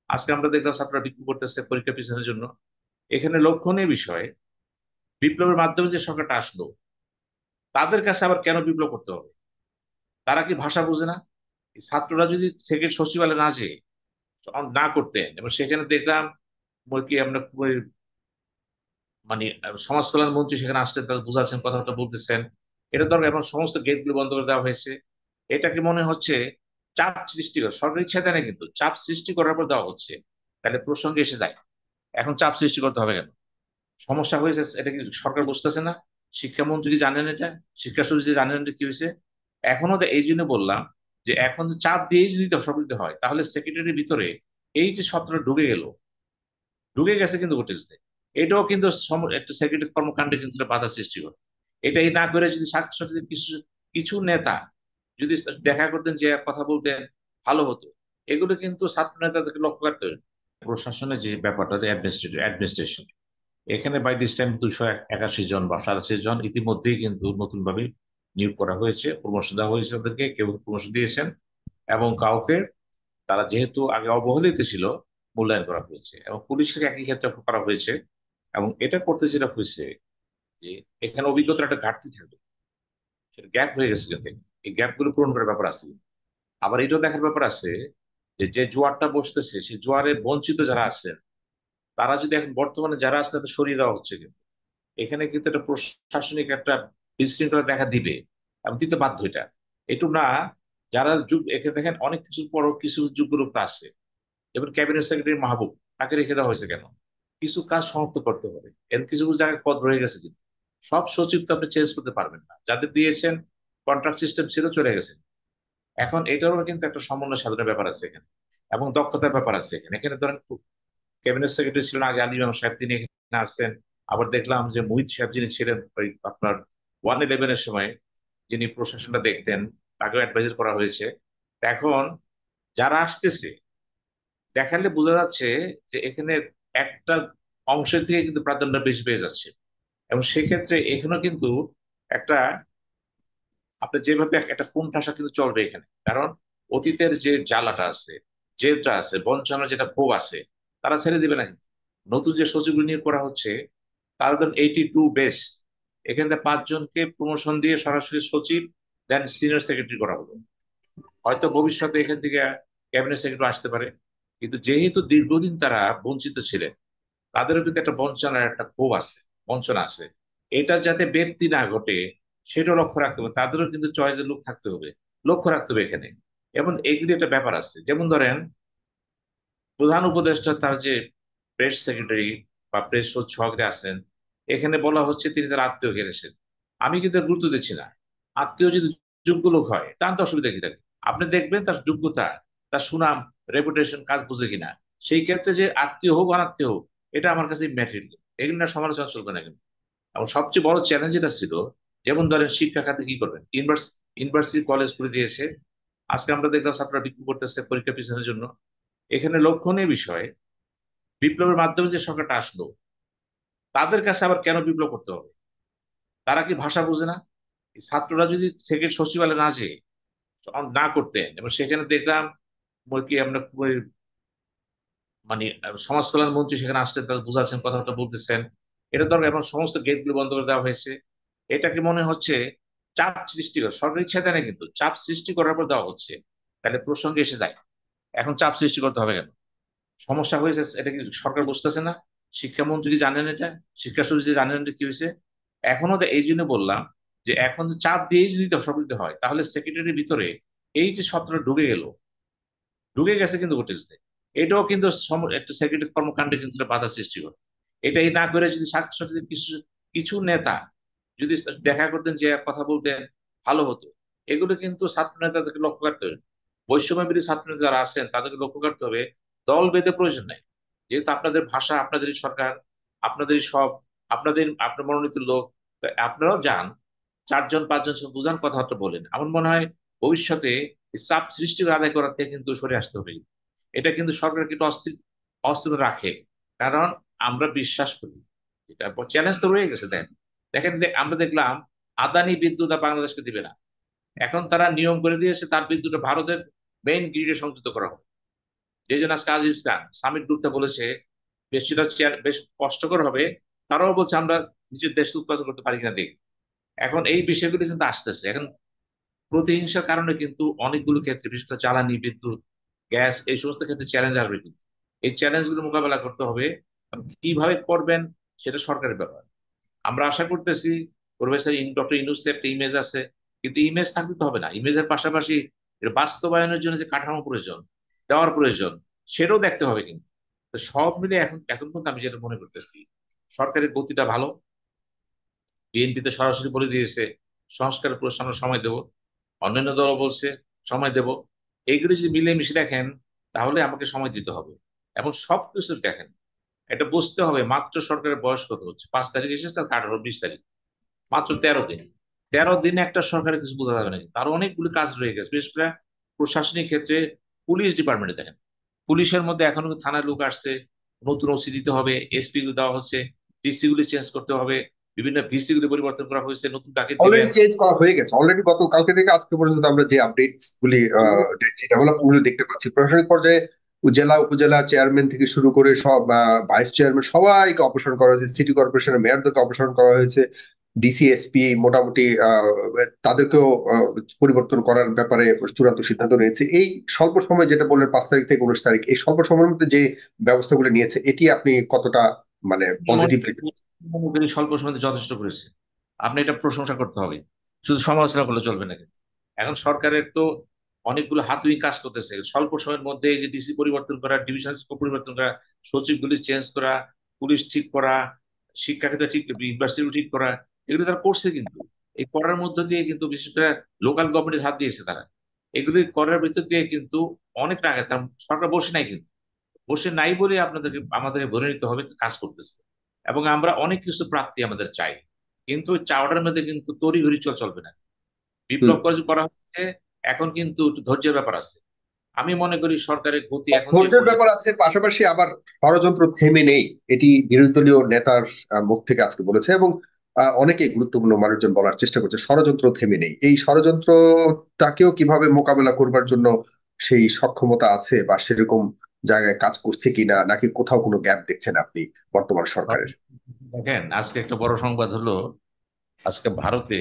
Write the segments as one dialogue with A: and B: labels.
A: আজকে আমরা দেখলাম ছাত্ররা বিক্ষোভ করতেছে পরীক্ষা পিছনের জন্য। এখানে লক্ষণীয় বিষয়, বিপ্লবের মাধ্যমে যে সরকারটা আসলো, তাদের কাছে আবার কেন বিপ্লব করতে হবে? তারা কি ভাষা বোঝে না? এই ছাত্ররা যদি সেকেন্ড সচিবালয়ে না যেয়ে না করতেন, এবং সেখানে দেখলাম কি আমরা মানে সমাজ কল্যাণ মন্ত্রী সেখানে আসতে তাদের বুঝাচ্ছেন, কথাবার্তা বলতেছেন, এটা দরকার। এবং সমস্ত গেট গুলো বন্ধ করে দেওয়া হয়েছে। এটাকে মনে হচ্ছে চাপ সৃষ্টি করে, সরকার ইচ্ছা দেয় না, কিন্তু চাপ সৃষ্টি করার পর দেওয়া হচ্ছে। তাহলে প্রসঙ্গে এসে যায়, এখন চাপ সৃষ্টি করতে হবে কেন? সমস্যা হয়েছে, এটা কি সরকার বুঝতেছে না? শিক্ষামন্ত্রী কি জানেন এটা? শিক্ষা সচিব জানেন এটা কি হয়েছে? এখনো তো এই জন্য বললাম যে এখন যে চাপ দিয়েই যদি সব দিতে হয়, তাহলে সেক্রেটারির ভিতরে এই যে সত্রটা ঢুকে গেল, ঢুকে গেছে কিন্তু হোটেলসে, এটাও কিন্তু একটা সেক্রেটারি কর্মকাণ্ডে কিন্তু একটা বাধা সৃষ্টি করে। এটাই না করে যদি সাথে সাথে কিছু কিছু নেতা যদি দেখা করতেন, যে কথা বলতেন, ভালো হতো। এগুলো কিন্তু ছাত্র নেতাদেরকে লক্ষ্য করতে হবে। প্রশাসনের যে ব্যাপারটা, অ্যাডমিনিস্ট্রেশন, এখানে বাই দিস টাইম 281 জন বা 87 জন ইতিমধ্যেই কিন্তু নতুন ভাবে নিয়োগ করা হয়েছে, প্রমোশন দেওয়া হয়েছে তাদেরকে, কেউ প্রমোশন দিয়েছেন, এবং কাউকে তারা যেহেতু আগে অবহেলিত ছিল, মূল্যায়ন করা হয়েছে, এবং পুলিশকে একই ক্ষেত্রে করা হয়েছে। এবং এটা করতে যেটা হয়েছে, যে এখানে অভিজ্ঞতার একটা ঘাটতি থাকবে, সেটা গ্যাপ হয়ে গেছে যাতে, এই গ্যাপ গুলো পূরণ করার ব্যাপার আছে। আবার এটাও দেখার ব্যাপার আছে যে যে জোয়ারটা বসতেছে, সেই জোয়ারে বঞ্চিত যারা আছেন, তারা যদি এখন বর্তমানে যারা আছে তাদের সরিয়ে দেওয়া হচ্ছে, কিন্তু এখানে কিন্তু একটা প্রশাসনিক একটা বিশৃঙ্খলা দেখা দিবে, এবং দিতে বাধ্য এটা। একটু না, যারা এখানে দেখেন অনেক কিছুর পরও কিছু যোগ্য লোক তা আছে। এবার ক্যাবিনেট সেক্রেটারি মাহবুব, তাকে রেখে দেওয়া হয়েছে কেন? কিছু কাজ সমাপ্ত করতে হবে, এর কিছু কিছু জায়গায় পদ রয়ে গেছে, কিন্তু সব সচিব তো আপনি চেঞ্জ করতে পারবেন না, যাদের দিয়েছেন কন্ট্রাক্ট সিস্টেম ছিল, চলে গেছে। এখন এটারও কিন্তু একটা সমন্বয় সাধনের ব্যাপার আছে এখানে, এবং দক্ষতার ব্যাপার আছে এখানে। এখানে ধরেন ক্যাবিনেট সেক্রেটারি ছিলেন আগে আলী ইমাম সাহেব, তিনি এখানে আসছেন। আবার দেখলাম যে মুহিত সাহেব, যিনি ছিলেন ওই আপনার 111-এর সময়, যিনি প্রশাসনটা দেখতেন, তাকেও অ্যাডভাইজার করা হয়েছে। তা এখন যারা আসতেছে, দেখালে বোঝা যাচ্ছে যে এখানে একটা অংশের থেকে কিন্তু প্রাধান্য বেশি পেয়ে যাচ্ছে। এবং সেক্ষেত্রে এখানেও কিন্তু একটা, আপনার যেভাবে একটা কোণঠাসা কিন্তু চলবে এখানে, কারণ অতীতের যে জ্বালাটা আছে, জেদটা আছে, বঞ্চনার যেটা ক্ষোভ আছে, তারা ছেড়ে দিবে না কিন্তু। নতুন যে সচিবগুলো নিয়োগ করা হচ্ছে, তারা ধরুন 82 বেস, এখান থেকে 5 জনকে প্রমোশন দিয়ে সরাসরি সচিব, দেন সিনিয়র সেক্রেটারি করা হলো। হয়তো ভবিষ্যতে এখান থেকে ক্যাবিনেট সেক্রেটারি আসতে পারে। কিন্তু যেহেতু দীর্ঘদিন তারা বঞ্চিত ছিলেন, তাদেরও কিন্তু একটা বঞ্চনার একটা ক্ষোভ আছে, বঞ্চনা আছে। এটা যাতে ব্যক্তি না ঘটে, সেটাও লক্ষ্য রাখতে হবে। তাদেরও কিন্তু চয়েসের লোক থাকতে হবে, লক্ষ্য রাখতে হবে এখানে। এবং এগুলি একটা ব্যাপার আছে, যেমন ধরেন প্রধান উপদেষ্টা তার যে প্রেস সেক্রেটারি বা প্রেস সচিব আছেন, এখানে বলা হচ্ছে তিনি তার আত্মীয় ঘিরেছেন। আমি কিন্তু এর গুরুত্ব দিচ্ছি না। আত্মীয় যদি যোগ্য লোক হয়, তার তো অসুবিধা কি থাকে? আপনি দেখবেন তার যোগ্যতা, তার সুনাম, রেপুটেশন কাজ বুঝে কিনা। সেই ক্ষেত্রে যে আত্মীয় হোক অনাত্মীয় হোক, এটা আমার কাছে ম্যাটেরিয়াল, এগুলো না সমালোচনা চলবে না কিন্তু। এবং সবচেয়ে বড় চ্যালেঞ্জ এটা ছিল, যেমন ধরেন শিক্ষা খাতে কি করবেন, ইউনিভার্সিটি কলেজ করে দিয়েছে। আজকে আমরা দেখলাম ছাত্ররা বিক্ষোভ করতেছে পরীক্ষা পিছনের জন্য। এখানে লক্ষণীয় বিষয়, বিপ্লবের মাধ্যমে যে সরকারটা আসলো, তাদের কাছে আবার কেন বিপ্লব করতে হবে? তারা কি ভাষা বোঝে না? এই ছাত্ররা যদি সেকেন্ড সচিবালয়ে না যেয়ে না করতেন, এবং সেখানে দেখলাম কি আমরা সমাজ কল্যাণ মন্ত্রী সেখানে আসতে তাদের বুঝাচ্ছেন, কথাবার্তা বলতেছেন, এটা দরকার। এবং সমস্ত গেট গুলো বন্ধ করে দেওয়া হয়েছে। এটাকে মনে হচ্ছে চাপ সৃষ্টি করে, সরকার ইচ্ছা দেয় না, কিন্তু চাপ সৃষ্টি করার পর দেওয়া হচ্ছে। তাহলে প্রসঙ্গে এসে যায়, এখন চাপ সৃষ্টি করতে হবে কেন? সমস্যা হয়েছে, এটা কি সরকার বুঝতেছে না? শিক্ষামন্ত্রী কি জানেন এটা? শিক্ষা সচিব জানেন এটা কি হয়েছে? এখনো তো এই জন্য বললাম যে এখন যে চাপ দিয়েই যদি সব দিতে হয়, তাহলে সেক্রেটারির ভিতরে এই যে সত্রটা ঢুকে গেল, ঢুকে গেছে কিন্তু হোটেলসে, এটাও কিন্তু একটা সেক্রেটারি কর্মকাণ্ডে কিন্তু একটা বাধা সৃষ্টি করে। এটাই না করে যদি সাথে সাথে কিছু কিছু নেতা যদি দেখা করতেন, যে কথা বলতেন, ভালো হতো। এগুলো কিন্তু ছাত্র নেতাদেরকে লক্ষ্য করতে হবে। বৈষম্য বিরোধী ছাত্র নেতা যারা আছেন, তাদেরকে লক্ষ্য করতে হবে। দল বেঁধে প্রয়োজন নাই, যেহেতু আপনাদের ভাষা, আপনাদেরই সরকার, আপনাদেরই সব, আপনার মনোনীত লোক, তো আপনারাও যান, 4 জন 5 জন সব বুঝান, কথাবার্তা বলেন। আমার মনে হয় ভবিষ্যতে এই চাপ সৃষ্টির আদায় করার থেকে কিন্তু সরে আসতে হবে। এটা কিন্তু সরকারকে একটু অস্থির অস্থির রাখে, কারণ আমরা বিশ্বাস করি, এটা চ্যালেঞ্জ তো রয়ে গেছে। দেখেন আমরা দেখলাম আদানি বিদ্যুৎ আর বাংলাদেশকে দিবে না। এখন তারা নিয়ম করে দিয়েছে, তার বিদ্যুৎ ভারতের মেইন গ্রিডে সংযুক্ত করা হবে। যে জন আজকে আজিজ খান সামিট গ্রুপটা বলেছে বেশিটা চেয়ার বেশ কষ্টকর হবে, তারাও বলছে আমরা নিজের দেশ উৎপাদন করতে পারি কিনা দেখি। এখন এই বিষয়গুলো কিন্তু আসতেছে এখন, প্রতিহিংসার কারণে কিন্তু অনেকগুলো ক্ষেত্রে, বিশেষ করে জ্বালানি, বিদ্যুৎ, গ্যাস, এই সমস্ত ক্ষেত্রে চ্যালেঞ্জ আসবে কিন্তু। এই চ্যালেঞ্জ গুলো মোকাবেলা করতে হবে। কিভাবে করবেন সেটা সরকারের ব্যাপার। আমরা আশা করতেছি প্রফেসর ডক্টর ইউনূসের একটা ইমেজ আছে, কিন্তু ইমেজ থাকলে তো হবে না, ইমেজের পাশাপাশি এর বাস্তবায়নের জন্য যে কাঠামো প্রয়োজন, দেওয়ার প্রয়োজন, সেটাও দেখতে হবে কিন্তু। তো সব মিলে এখন এখন পর্যন্ত আমি যেটা মনে করতেছি, সরকারের গতিটা ভালো। বিএনপি তো সরাসরি বলে দিয়েছে সংস্কারের প্রশ্ন আমরা সময় দেব, অন্যান্য দল বলছে সময় দেব। এইগুলো যদি মিলেমিশে দেখেন তাহলে আমাকে সময় দিতে হবে। এবং সবকিছু দেখেন, এটা বুঝতে হবে মাত্র সরকারের বয়স কত হচ্ছে, 5 তারিখ এসেছে, 18 20 তারিখ, মাত্র 13 দিন। 13 দিনে একটা সরকারের কিছু বোঝা যাবে না, তার অনেকগুলো কাজ রয়ে গেছে, বিশেষ করে প্রশাসনিক ক্ষেত্রে। পুলিশ ডিপার্টমেন্টে দেখেন, পুলিশের মধ্যে এখনো থানার লোক আসছে, নতুন ওসি দিতে হবে, এসপি গুলো দেওয়া হচ্ছে, ডিসি গুলি চেঞ্জ করতে হবে, বিভিন্ন ভিসি গুলি পরিবর্তন করা হয়েছে, নতুন ডাকে
B: অলরেডি
A: দিবেন।
B: চেঞ্জ করা হয়ে গেছে, অলরেডি গত কালকে থেকে আজকে পর্যন্ত আমরা যে আপডেটস গুলি, যে ডেভেলপমেন্ট গুলি দেখতে পাচ্ছি প্রশাসনিক পর্যায়ে, জেলা উপজেলা চেয়ারম্যান থেকে শুরু করে সব ভাইস চেয়ারম্যান সবাইকে অপসারণ করা হয়েছে, সিটি কর্পোরেশনের মেয়রদেরকে অপসারণ করা হয়েছে, ডিসি এসপি মোটামুটি তাদেরকেও পরিবর্তন করার ব্যাপারে চূড়ান্ত সিদ্ধান্ত নিয়েছে। এই স্বল্প সময়, যেটা বললেন 5 তারিখ থেকে 19 তারিখ, এই স্বল্প সময়ের মধ্যে যে ব্যবস্থাগুলো নিয়েছে, এটি আপনি কতটা মানে
A: আমি মনে
B: পজিটিভলি?
A: মনে করি স্বল্প সময়ে যথেষ্ট করেছে। আপনি এটা প্রশংসা করতে হবে, শুধু সমালোচনা করলে চলবে না কিন্তু। এখন সরকারের তো অনেকগুলো হাতুড়ি কাজ করতেছে স্বল্প সময়ের মধ্যে, এই যে ডিসি পরিবর্তন করা, ডিভিশন পরিবর্তন করা, সচিবগুলি চেঞ্জ করা, পুলিশ ঠিক করা, শিক্ষাক্ষেত্রে ঠিক, ইউনিভার্সিটি ঠিক করা, এগুলো তারা করছে কিন্তু। এই করার মধ্য দিয়ে কিন্তু বিশেষ করে লোকাল গভর্নমেন্টের হাত দিয়েছে তারা। এগুলি করার ভিতর দিয়ে কিন্তু অনেক টাকা, তার সরকার বসে নাই কিন্তু, বসে নাই বলে আমাদেরকে ধরে নিতে হবে কাজ করতেছে। এবং আমরা অনেক কিছু প্রাপ্তি আমাদের চাই, কিন্তু ওই চাওয়াটার মধ্যে কিন্তু তড়িঘড়ি চলবে না। বিপ্লব করা হচ্ছে, এখন কিন্তু একটু ধৈর্যের ব্যাপার আছে। আমি মনে করি সরকারের গতি এখন যে
B: ধৈর্যের
A: পর্যায়ে।
B: ব্যাপার আছে, পাশাপাশি আবার ষড়যন্ত্র থেমে নেই, এটি বিরোধী দলীয় নেতার মুখ থেকে আজকে বলেছে, এবং অনেকেই গুরুত্বপূর্ণ মানুষজন বলার চেষ্টা করছে ষড়যন্ত্র থেমে নেই। এই ষড়যন্ত্রটাকেও কিভাবে মোকাবেলা করবার জন্য সেই সক্ষমতা আছে, বা সেরকম জায়গায় কাজ করছে কিনা, নাকি কোথাও কোনো গ্যাপ দেখছেন আপনি বর্তমান সরকারের?
A: দেখেন, আজকে একটা বড় সংবাদ হলো, আজকে ভারতে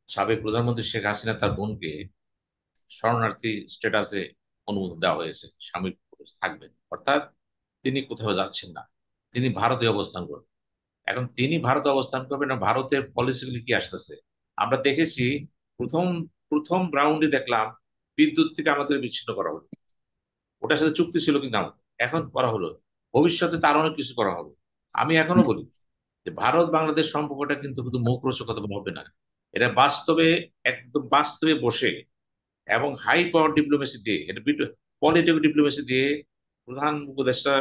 A: সাবেক প্রধানমন্ত্রী শেখ হাসিনা তার বোনকে শরণার্থী স্ট্যাটাসে অনুমোদন দেওয়া হয়েছে, সাময়িক থাকবেন, অর্থাৎ তিনি কোথাও যাচ্ছেন না, তিনি ভারতে অবস্থান করবেন। এখন তিনি ভারতে অবস্থান করবেন না, ভারতের পলিসিগুলি কি আসতেছে আমরা দেখেছি। প্রথম প্রথম রাউন্ডে দেখলাম বিদ্যুৎ থেকে আমাদের বিচ্ছিন্ন করা হলো, ওটার সাথে চুক্তি ছিল কিন্তু আমাদের, এখন করা হলো, ভবিষ্যতে তার অনেক কিছু করা হবে। আমি এখনো বলি যে ভারত বাংলাদেশ সম্পর্কটা কিন্তু শুধু মুখরোচকতা হবে না, এটা বাস্তবে, একদম বাস্তবে বসে এবং হাই পাওয়ার ডিপ্লোমেসি দিয়ে, এটা পলিটিক্যাল ডিপ্লোমেসি দিয়ে প্রধান উপদেষ্টা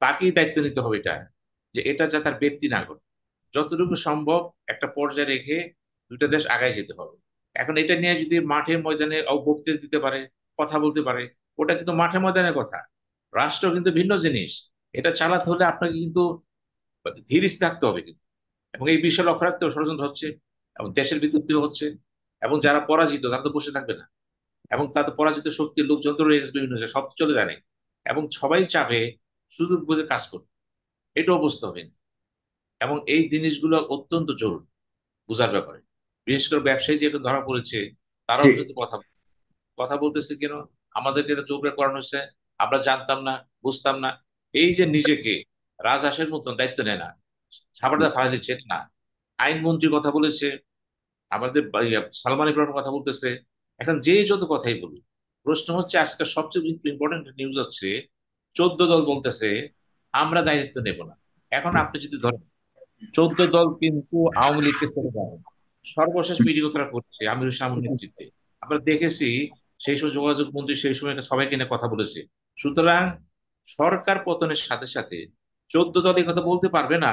A: তাকেই দায়িত্ব নিতে হবে এটা, যে এটা যাতে তার ব্যক্তি না ঘটে, যতটুকু সম্ভব একটা পর্যায়ে রেখে দুইটা দেশ আগায় যেতে হবে। এখন এটা নিয়ে যদি মাঠে ময়দানে বক্তৃতা দিতে পারে, কথা বলতে পারে, ওটা কিন্তু মাঠে ময়দানের কথা। রাষ্ট্র কিন্তু ভিন্ন জিনিস, এটা চালাতে হলে আপনাকে কিন্তু ধীর স্থির থাকতে হবে কিন্তু। এবং এই বিষয়ে লক্ষ্য রাখতে হবে, ষড়যন্ত্র হচ্ছে এবং দেশের ভিতর থেকে হচ্ছে, এবং যারা পরাজিত তারা তো বসে থাকবে না, এবং তাদের পরাজিত শক্তির লোকজন তো রয়ে গেছে বিভিন্ন জায়গায়, সব তো চলে যায় নাই। এবং সবাই চাবে সুযোগ বুঝে কাজ করতে, এটাও বুঝতে হবে। এবং এই জিনিসগুলো অত্যন্ত জরুরি বুঝার ব্যাপারে। বিশেষ করে ব্যবসায়ী যে এখন ধরা পড়েছে,
B: জি।
A: তারাও কিন্তু কথা বলতেছে কেন, আমাদেরকে এটা জোর করে করানো হচ্ছে, আমরা জানতাম না, বুঝতাম না। এই যে নিজেকে রাজহাঁসের মতন দায়িত্ব নেয় না, সাবারদা ফালা দিচ্ছে না। আইনমন্ত্রী কথা বলেছে, আমাদের সালমান ইব্রাহিম কথা বলতেছে, এখন যেই যত কথাই বলুক, প্রশ্ন হচ্ছে আজকে সবচেয়ে ইম্পর্টেন্ট নিউজ হচ্ছে 14 দল বলতেছে আমরা দায়িত্ব নেব না। এখন আপনি যদি ধরেন 14 দল কিন্তু আওয়ামী লীগকে ছেড়ে দেয়, সর্বশেষ মিটিং তারা করছে আমিরুল ইসলামের নেতৃত্বে, আমরা দেখেছি। সেই সময় যোগাযোগ মন্ত্রী সেই সময় সবাইকে নিয়ে কথা বলেছে। সুতরাং সরকার পতনের সাথে সাথে 14 দল এই কথা বলতে পারবে না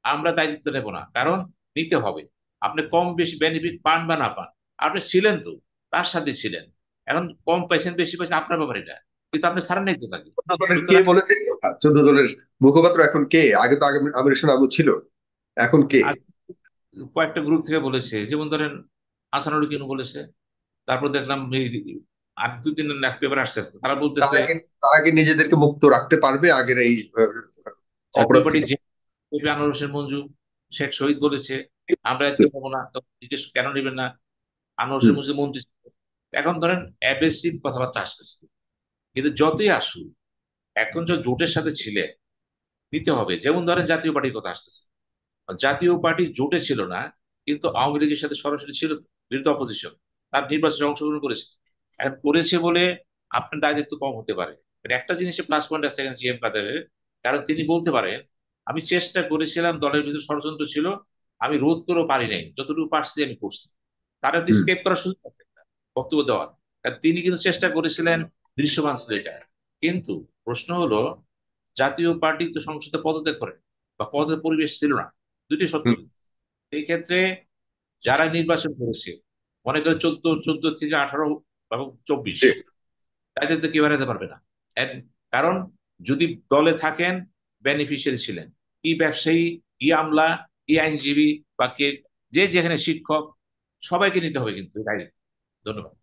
A: আমরা দায়িত্ব নেব না, কারণ নিতে হবে। আপনি কম বেশি বেনিফিট পান বা না পান, আপনি ছিলেন তো, তার সাথে ছিলেন। এখন কম পাইছেন বেশি পাইছেন আপনার ব্যাপার এটা, কিন্তু আপনি ছাড়েন নাই তো তাকে।
B: 14 দলের কে
A: সুতরাং
B: বলেছে এই কথা? 14 দলের মুখপাত্র এখন কে? আগে তো আমির হোসেন আবু ছিল, এখন কে?
A: আজ কয়েকটা গ্রুপ থেকে বলেছে, যেমন ধরেন আসানুল কিনু বলেছে, তারপর দেখলাম আর 2 দিন নেক্সট পেপার আসছে আজকে। তারা বলতেছে
B: তারা কি নিজেদেরকে মুক্ত রাখতে পারবে আগের এই
A: জাতীয়
B: অপরাধ
A: পার্টি
B: থেকে?
A: যে আনোয়ার হোসেন মঞ্জু, শেখ শহীদ বলেছে আমরা এতে পাবো না, তো জিজ্ঞেস কেন নেবেন না? আনোয়ার হোসেন
B: হুম,
A: মঞ্জু মন্ত্রী ছিল। এখন ধরেন অ্যাবেসিভ কথাবার্তা আসতেছে, কিন্তু যতই আসুক এখন যে জোটের সাথে ছিলে নিতে হবে। যেমন ধরেন জাতীয় পার্টির কথা আসতেছে, জাতীয় পার্টি জোটে ছিল না, কিন্তু আওয়ামী লীগের সাথে সরাসরি ছিল তো, বিরোধী অপোজিশন, তার নির্বাচনে অংশগ্রহণ করেছে। এখন করেছে বলে আপনার দায় দায়িত্ব কম হতে পারে। কিন্তু একটা জিনিসে প্লাস পয়েন্ট আছে এখানে জি এম কাদেরের, কারণ তিনি বলতে পারেন আমি চেষ্টা করেছিলাম, দলের ভিতরে ষড়যন্ত্র ছিল, আমি রোধ করেও পারি নাই, যতটুকু পারছি আমি করছি। তারা তো
B: হুম,
A: স্কেপ করার সুযোগ আছে একটা, বক্তব্য দেওয়ার। কারণ তিনি কিন্তু চেষ্টা করেছিলেন, দৃশ্যমান ছিল এটা। কিন্তু প্রশ্ন হলো, জাতীয় পার্টি তো সংসদে পদত্যাগ করে, বা পদের পরিবেশ ছিল না, দুটি সত্য।
B: হুম,
A: এই ক্ষেত্রে যারা নির্বাচন করেছে, মনে করে 14 থেকে 18 এবং 24,
B: জি।
A: তাদের তো কেউ এড়াতে পারবে না। কারণ যদি দলে থাকেন, বেনিফিশিয়ারি ছিলেন, কি ব্যবসায়ী, কি আমলা, কি আইনজীবী, বা কে, যে যেখানে শিক্ষক, সবাইকে নিতে হবে কিন্তু এই দায়িত্ব। ধন্যবাদ।